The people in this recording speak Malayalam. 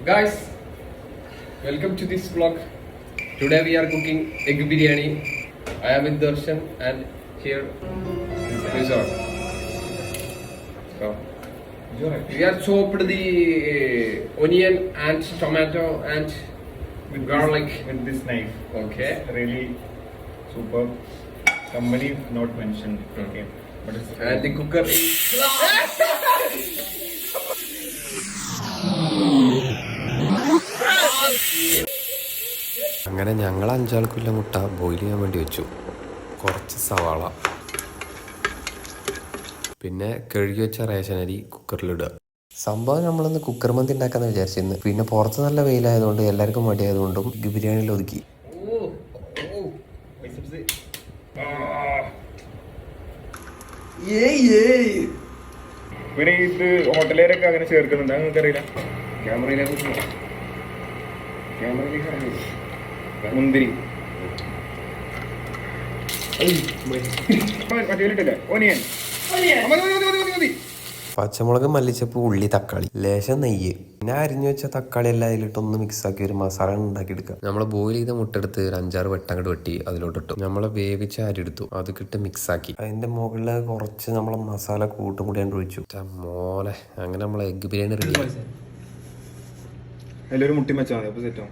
Guys, welcome to this vlog. Today we are cooking egg biryani. I am with Darshan and here Rizal. So we have chopped the onion and tomato and with garlic with this knife. Okay. It's really super. Company not mentioned. Okay, but it's and the cooker is അങ്ങനെ ഞങ്ങൾ 5 മുട്ട ബോയിൽ ചെയ്യാൻ വേണ്ടി വെച്ചു. കുറച്ച് സവാള, പിന്നെ കഴുകി വെച്ച റേഷൻ അരി കുക്കറിലിടുക. സംഭവം നമ്മളൊന്ന് കുക്കർ മന്തി ഉണ്ടാക്കാന്ന് വിചാരിച്ചിരുന്നു. പിന്നെ പുറത്ത് നല്ല വെയിലായതുകൊണ്ട് എല്ലാവർക്കും മടിയായതുകൊണ്ടും ബിരിയാണിയിൽ ഒതുക്കി. ഇവര് ഇത് ഹോട്ടലുകാരൊക്കെ അങ്ങനെ ചേർക്കുന്നുണ്ട്, നിങ്ങൾക്ക് അറിയില്ല. മുന്തിരി മറ്റേലിട്ടില്ലേ ഓനിയൻ, പച്ചമുളക്, മല്ലിച്ചപ്പ്, ഉള്ളി, തക്കാളി, ലേശം നെയ്യ്, പിന്നെ അരിഞ്ഞു വെച്ച തക്കാളി എല്ലാം അതിലിട്ടൊന്ന് മിക്സാക്കി ഒരു മസാല ഉണ്ടാക്കിയെടുക്കുക. നമ്മള് ബോയിൽ ചെയ്ത മുട്ട എടുത്ത് ഒരു 5-6 വെട്ടങ്ങട് വെട്ടി അതിലോട്ടിട്ടു. നമ്മളെ വേവിച്ച അരി എടുത്തു, അത് കിട്ട് മിക്സാക്കി. അതിന്റെ മുകളിൽ കുറച്ച് നമ്മളെ മസാല കൂട്ടും കൂടി ഒഴിച്ചു. മോനെ, അങ്ങനെ നമ്മളെ എഗ് ബിരിയാണി റെഡി. അതിലൊരു മുട്ടി വെച്ചാൽ മതി, അപ്പൊ സെറ്റാവും.